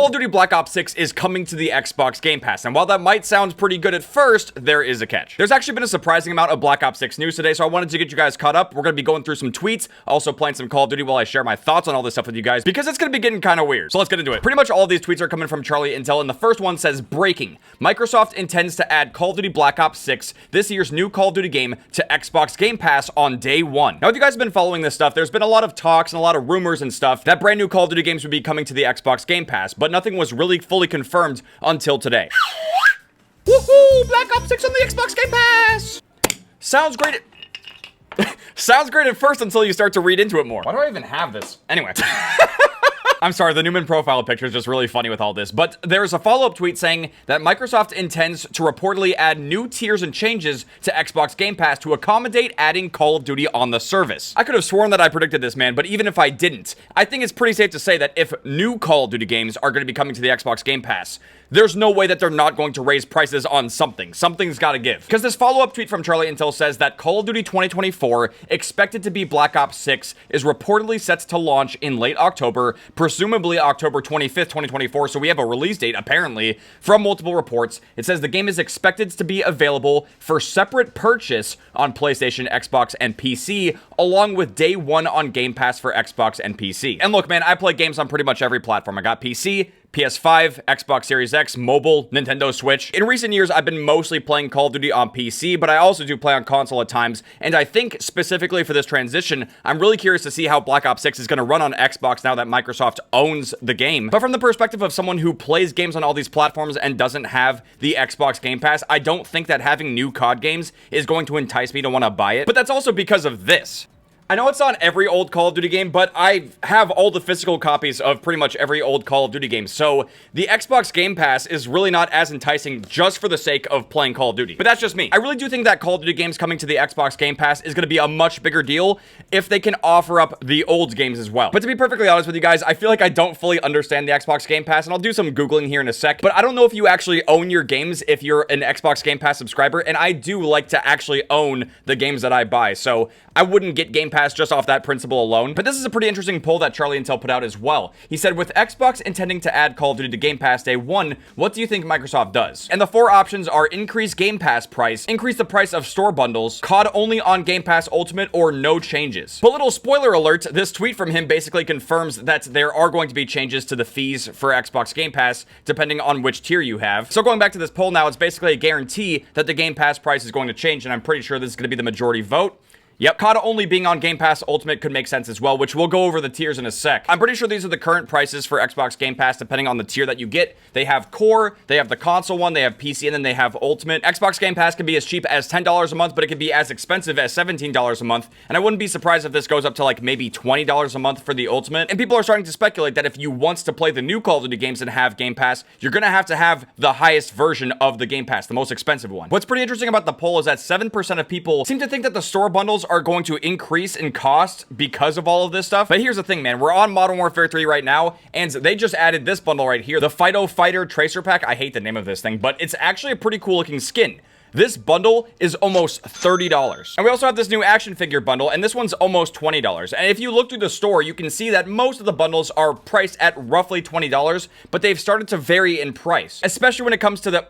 Call of Duty Black Ops 6 is coming to the Xbox Game Pass, and while that might sound pretty good at first, there is a catch. There's actually been a surprising amount of Black Ops 6 news today, so I wanted to get you guys caught up. We're going to be going through some tweets, also playing some Call of Duty while I share my thoughts on all this stuff with you guys, because it's going to be getting kind of weird. So let's get into it. Pretty much all of these tweets are coming from Charlie Intel, and the first one says, breaking. Microsoft intends to add Call of Duty Black Ops 6, this year's new Call of Duty game, to Xbox Game Pass on day one. Now, if you guys have been following this stuff, there's been a lot of talks and a lot of rumors and stuff that brand new Call of Duty games would be coming to the Xbox Game Pass, but nothing was really fully confirmed until today. Woohoo! Black Ops 6 on the Xbox Game Pass! Sounds great sounds great at first until you start to read into it more. Why do I even have this? Anyway. I'm sorry, the Newman profile picture is just really funny with all this, but there's a follow-up tweet saying that Microsoft intends to reportedly add new tiers and changes to Xbox Game Pass to accommodate adding Call of Duty on the service. I could have sworn that I predicted this, man, but even if I didn't, I think it's pretty safe to say that if new Call of Duty games are going to be coming to the Xbox Game Pass, there's no way that they're not going to raise prices on something. Something's got to give. Because this follow-up tweet from Charlie Intel says that Call of Duty 2024, expected to be Black Ops 6, is reportedly set to launch in late October, presumably October 25th, 2024. So we have a release date, apparently, from multiple reports. It says the game is expected to be available for separate purchase on PlayStation, Xbox, and PC, along with day one on Game Pass for Xbox and PC. And look, man, I play games on pretty much every platform. I got PC, PS5, Xbox Series X, mobile, Nintendo Switch. In recent years, I've been mostly playing Call of Duty on PC, but I also do play on console at times, and I think specifically for this transition, I'm really curious to see how Black Ops 6 is going to run on Xbox now that Microsoft owns the game. But from the perspective of someone who plays games on all these platforms and doesn't have the Xbox Game Pass, I don't think that having new COD games is going to entice me to want to buy it. But that's also because of this. I know it's on every old Call of Duty game, but I have all the physical copies of pretty much every old Call of Duty game, so the Xbox Game Pass is really not as enticing just for the sake of playing Call of Duty. But that's just me. I really do think that Call of Duty games coming to the Xbox Game Pass is going to be a much bigger deal if they can offer up the old games as well. But to be perfectly honest with you guys, I feel like I don't fully understand the Xbox Game Pass, and I'll do some Googling here in a sec, but I don't know if you actually own your games if you're an Xbox Game Pass subscriber, and I do like to actually own the games that I buy, so I wouldn't get Game Pass just off that principle alone. But this is a pretty interesting poll that Charlie Intel put out as well. He said, with Xbox intending to add Call of Duty to Game Pass day one, what do you think Microsoft does? And the four options are increase Game Pass price, increase the price of store bundles, COD only on Game Pass Ultimate, or no changes. But little spoiler alert, this tweet from him basically confirms that there are going to be changes to the fees for Xbox Game Pass, depending on which tier you have. So going back to this poll now, it's basically a guarantee that the Game Pass price is going to change, and I'm pretty sure this is going to be the majority vote. Yep, COD only being on Game Pass Ultimate could make sense as well, which we'll go over the tiers in a sec. I'm pretty sure these are the current prices for Xbox Game Pass, depending on the tier that you get. They have Core, they have the console one, they have PC, and then they have Ultimate. Xbox Game Pass can be as cheap as $10 a month, but it can be as expensive as $17 a month. And I wouldn't be surprised if this goes up to like maybe $20 a month for the Ultimate. And people are starting to speculate that if you want to play the new Call of Duty games and have Game Pass, you're gonna have to have the highest version of the Game Pass, the most expensive one. What's pretty interesting about the poll is that 7% of people seem to think that the store bundles are going to increase in cost because of all of this stuff. But here's the thing, man. We're on Modern Warfare 3 right now, and they just added this bundle right here, the Fido Fighter Tracer Pack. I hate the name of this thing, but it's actually a pretty cool looking skin. This bundle is almost $30. And we also have this new action figure bundle, and this one's almost $20. And if you look through the store, you can see that most of the bundles are priced at roughly $20, but they've started to vary in price, especially when it comes to the...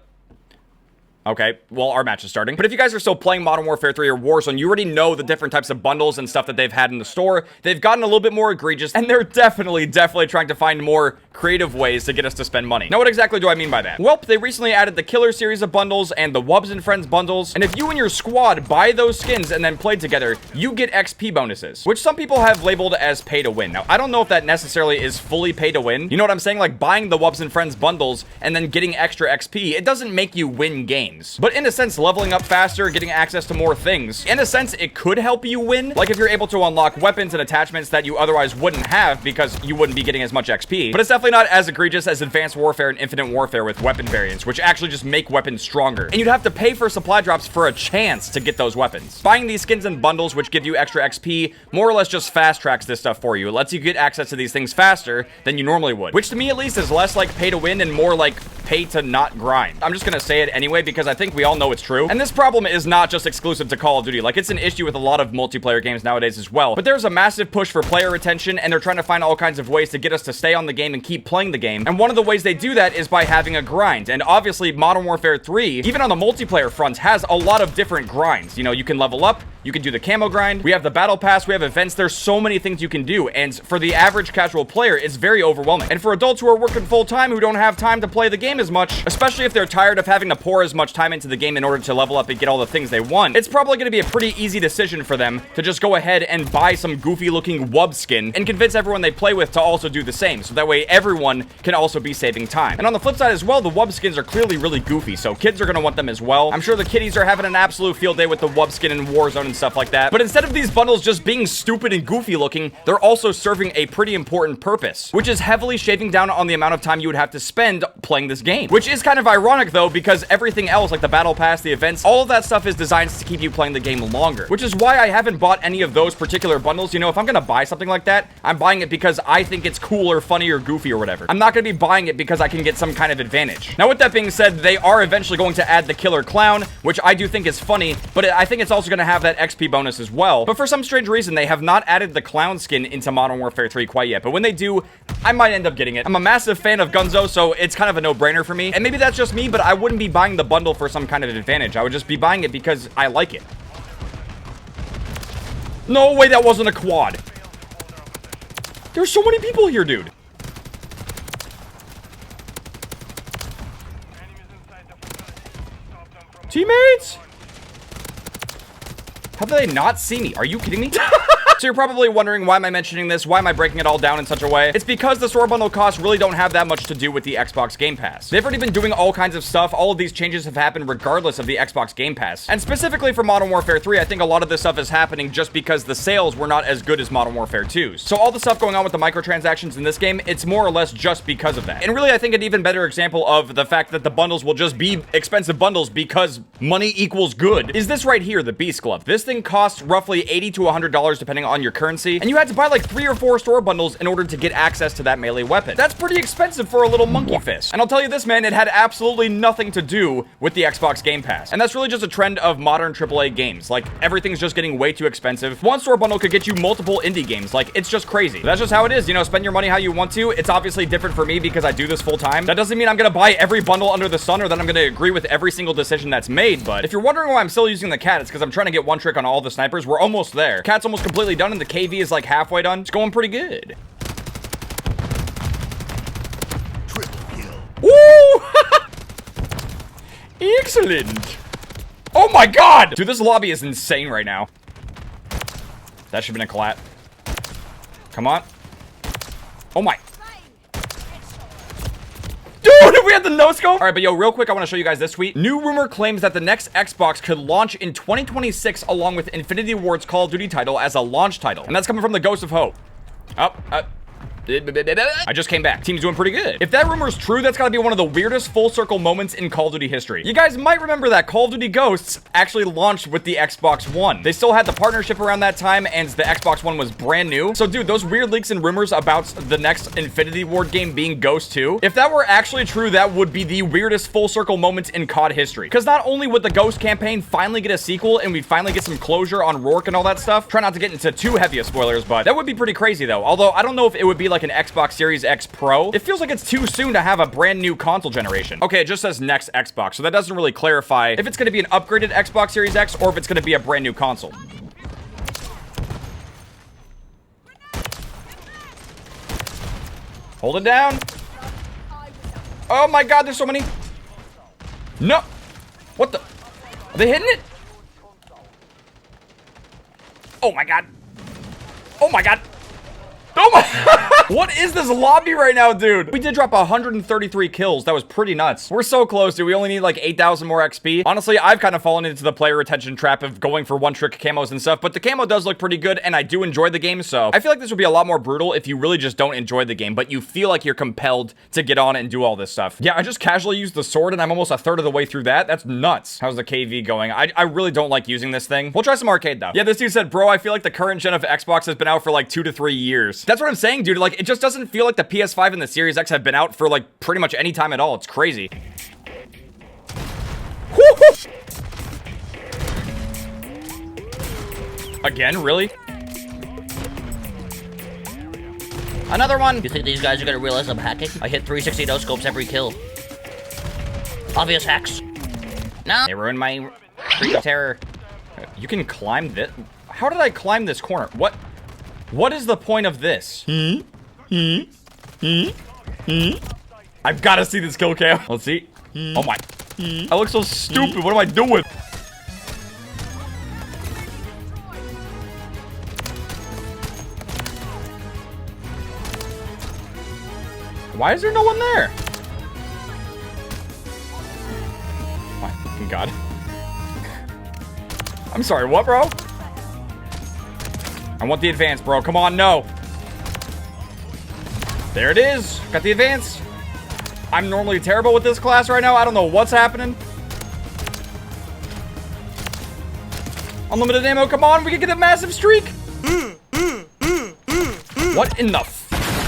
Okay, well, our match is starting. But if you guys are still playing Modern Warfare 3 or Warzone, you already know the different types of bundles and stuff that they've had in the store. They've gotten a little bit more egregious, and they're definitely trying to find more creative ways to get us to spend money. Now, what exactly do I mean by that? Well, they recently added the Killer series of bundles and the Wubs and Friends bundles. And if you and your squad buy those skins and then play together, you get XP bonuses, which some people have labeled as pay to win. Now, I don't know if that necessarily is fully pay to win. You know what I'm saying? Like buying the Wubs and Friends bundles and then getting extra XP, it doesn't make you win games. But in a sense, leveling up faster, getting access to more things, in a sense, it could help you win. Like if you're able to unlock weapons and attachments that you otherwise wouldn't have because you wouldn't be getting as much XP. But it's definitely not as egregious as Advanced Warfare and Infinite Warfare with weapon variants, which actually just make weapons stronger. And you'd have to pay for supply drops for a chance to get those weapons. Buying these skins and bundles, which give you extra XP, more or less just fast tracks this stuff for you. It lets you get access to these things faster than you normally would, which to me at least is less like pay to win and more like pay to not grind. I'm just gonna say it anyway because I think we all know it's true. And this problem is not just exclusive to Call of Duty. Like, it's an issue with a lot of multiplayer games nowadays as well. But there's a massive push for player retention, and they're trying to find all kinds of ways to get us to stay on the game and keep keep playing the game. And one of the ways they do that is by having a grind. And obviously Modern Warfare 3, even on the multiplayer front, has a lot of different grinds. You know, you can level up, you can do the camo grind, we have the battle pass, we have events. There's so many things you can do, and for the average casual player, it's very overwhelming. And for adults who are working full-time, who don't have time to play the game as much, especially if they're tired of having to pour as much time into the game in order to level up and get all the things they want, it's probably going to be a pretty easy decision for them to just go ahead and buy some goofy-looking wub skin and convince everyone they play with to also do the same, so that way everyone can also be saving time. And on the flip side as well, the wub skins are clearly really goofy, so kids are going to want them as well. I'm sure the kiddies are having an absolute field day with the wub skin and Warzone and stuff like that. But instead of these bundles just being stupid and goofy looking, they're also serving a pretty important purpose, which is heavily shaving down on the amount of time you would have to spend playing this game. Which is kind of ironic though, because everything else, like the battle pass, the events, all of that stuff is designed to keep you playing the game longer. Which is why I haven't bought any of those particular bundles. You know, if I'm gonna buy something like that, I'm buying it because I think it's cool or funny or goofy or whatever. I'm not gonna be buying it because I can get some kind of advantage. Now with that being said, they are eventually going to add the killer clown, which I do think is funny, but I think it's also gonna have that XP bonus as well. But for some strange reason, they have not added the clown skin into Modern Warfare 3 quite yet. But when they do, I might end up getting it. I'm a massive fan of Gunzo, so it's kind of a no-brainer for me. And maybe that's just me, but I wouldn't be buying the bundle for some kind of advantage. I would just be buying it because I like it. No way, that wasn't a quad. There's so many people here, dude. Teammates? How do they not see me? Are you kidding me? So you're probably wondering, why am I mentioning this? Why am I breaking it all down in such a way? It's because the store bundle costs really don't have that much to do with the Xbox Game Pass. They've already been doing all kinds of stuff. All of these changes have happened regardless of the Xbox Game Pass. And specifically for Modern Warfare 3, I think a lot of this stuff is happening just because the sales were not as good as Modern Warfare 2's. So all the stuff going on with the microtransactions in this game, it's more or less just because of that. And really, I think an even better example of the fact that the bundles will just be expensive bundles because money equals good is this right here, the Beast Glove. This thing costs roughly $80 to $100 depending on your currency, and you had to buy like 3 or 4 store bundles in order to get access to that melee weapon. That's pretty expensive for a little monkey fist. And I'll tell you this, man, it had absolutely nothing to do with the Xbox Game Pass. And that's really just a trend of modern AAA games. Like, everything's just getting way too expensive. One store bundle could get you multiple indie games. Like, it's just crazy. That's just how it is. You know, spend your money how you want to. It's obviously different for me because I do this full time. That doesn't mean I'm gonna buy every bundle under the sun or that I'm gonna agree with every single decision that's made. But if you're wondering why I'm still using the cat, it's because I'm trying to get one trick on all the snipers. We're almost there. Cat's almost completely done and the KV is like halfway done. It's going pretty good. Triple kill. Woo! Excellent. Oh my god! Dude, this lobby is insane right now. That should have been a collat. Come on. Oh my. Dude, we had the no-scope. All right, but yo, real quick, I want to show you guys this tweet. New rumor claims that the next Xbox could launch in 2026 along with Infinity Ward's Call of Duty title as a launch title. And that's coming from the Ghost of Hope. I just came back. Team's doing pretty good. If that rumor is true, that's gotta be one of the weirdest full circle moments in Call of Duty history. You guys might remember that Call of Duty Ghosts actually launched with the Xbox One. They still had the partnership around that time, and the Xbox One was brand new. So dude, those weird leaks and rumors about the next Infinity Ward game being Ghost 2, if that were actually true, that would be the weirdest full circle moment in COD history. Because not only would the Ghost campaign finally get a sequel, and we'd finally get some closure on Rourke and all that stuff, try not to get into too heavy of spoilers, but that would be pretty crazy though. Although I don't know if it would be like an Xbox Series X Pro. It feels like it's too soon to have a brand new console generation. Okay, it just says next Xbox, so that doesn't really clarify if it's going to be an upgraded Xbox Series X or if it's going to be a brand new console. Hold it down. Oh my god, there's so many. No. What the? Are they hitting it? Oh my god. Oh my god. Oh my, what is this lobby right now, dude? We did drop 133 kills. That was pretty nuts. We're so close, dude. We only need like 8,000 more XP. Honestly, I've kind of fallen into the player retention trap of going for one-trick camos and stuff, but the camo does look pretty good, and I do enjoy the game, so I feel like this would be a lot more brutal if you really just don't enjoy the game, but you feel like you're compelled to get on and do all this stuff. Yeah, I just casually used the sword, and I'm almost a third of the way through that. That's nuts. How's the KV going? I really don't like using this thing. We'll try some arcade, though. Yeah, this dude said, bro, I feel like the current gen of Xbox has been out for like 2 to 3 years. That's what I'm saying, dude. Like, it just doesn't feel like the PS5 and the Series X have been out for like pretty much any time at all. It's crazy. Woo-hoo! Again, really? Another one. You think these guys are gonna realize I'm hacking? I hit 360 no scopes every kill. Obvious hacks. No. They ruined my freak of terror. You can climb this. How did I climb this corner? What is the point of this? I've got to see this kill cam. Let's see. Oh my. I look so stupid. What am I doing? Why is there no one there? My fucking God. I'm sorry, what, bro? I want the advance, bro. Come on, no. There it is. Got the advance. I'm normally terrible with this class right now. I don't know what's happening. Unlimited ammo. Come on. We can get a massive streak. What in the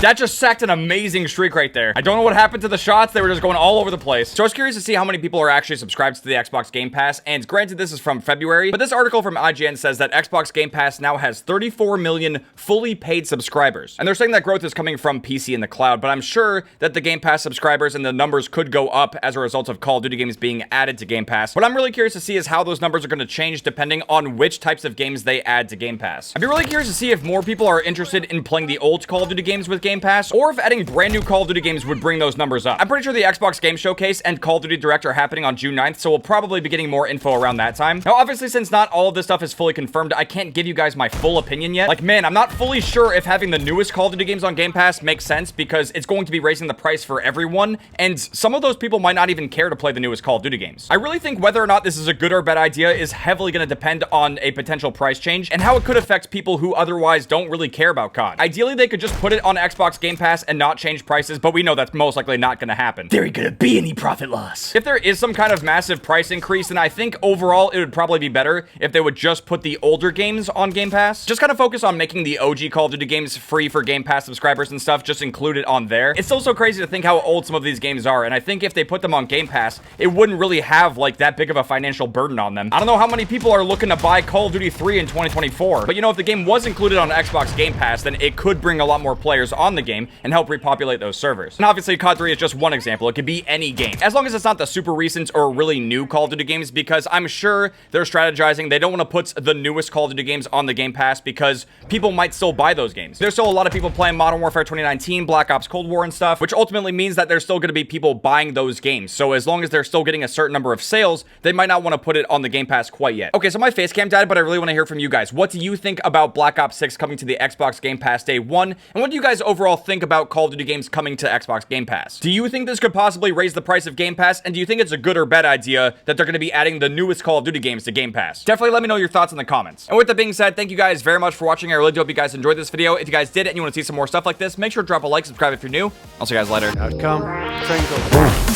That just sacked an amazing streak right there. I don't know what happened to the shots. They were just going all over the place. So I was curious to see how many people are actually subscribed to the Xbox Game Pass. And granted, this is from February, but this article from IGN says that Xbox Game Pass now has 34 million fully paid subscribers. And they're saying that growth is coming from PC and the cloud, but I'm sure that the Game Pass subscribers and the numbers could go up as a result of Call of Duty games being added to Game Pass. What I'm really curious to see is how those numbers are going to change depending on which types of games they add to Game Pass. I'd be really curious to see if more people are interested in playing the old Call of Duty games with Game Pass, or if adding brand new Call of Duty games would bring those numbers up. I'm pretty sure the Xbox Game Showcase and Call of Duty Direct are happening on June 9th, so we'll probably be getting more info around that time. Now, obviously, since not all of this stuff is fully confirmed, I can't give you guys my full opinion yet. Like, man, I'm not fully sure if having the newest Call of Duty games on Game Pass makes sense, because it's going to be raising the price for everyone, and some of those people might not even care to play the newest Call of Duty games. I really think whether or not this is a good or bad idea is heavily going to depend on a potential price change and how it could affect people who otherwise don't really care about COD. Ideally, they could just put it on Xbox Game Pass and not change prices, but we know that's most likely not going to happen. There ain't gonna be any profit loss. If there is some kind of massive price increase, then I think overall it would probably be better if they would just put the older games on Game Pass. Just kind of focus on making the OG Call of Duty games free for Game Pass subscribers and stuff, just include it on there. It's still so crazy to think how old some of these games are, and I think if they put them on Game Pass, it wouldn't really have like that big of a financial burden on them. I don't know how many people are looking to buy Call of Duty 3 in 2024, but you know, if the game was included on Xbox Game Pass, then it could bring a lot more players on the game and help repopulate those servers. And obviously, COD 3 is just one example. It could be any game, as long as it's not the super recent or really new Call of Duty games, because I'm sure they're strategizing. They don't want to put the newest Call of Duty games on the Game Pass because people might still buy those games. There's still a lot of people playing Modern Warfare 2019, Black Ops Cold War and stuff, which ultimately means that there's still going to be people buying those games. So as long as they're still getting a certain number of sales, they might not want to put it on the Game Pass quite yet. Okay, so my face cam died, but I really want to hear from you guys. What do you think about Black Ops 6 coming to the Xbox Game Pass day one? And what do you guys overall think about Call of Duty games coming to Xbox Game Pass? Do you think this could possibly raise the price of Game Pass? And do you think it's a good or bad idea that they're going to be adding the newest Call of Duty games to Game Pass? Definitely let me know your thoughts in the comments. And with that being said, thank you guys very much for watching. I really do hope you guys enjoyed this video. If you guys did and you want to see some more stuff like this, make sure to drop a like, subscribe if you're new. I'll see you guys later. Outcome. Train goes.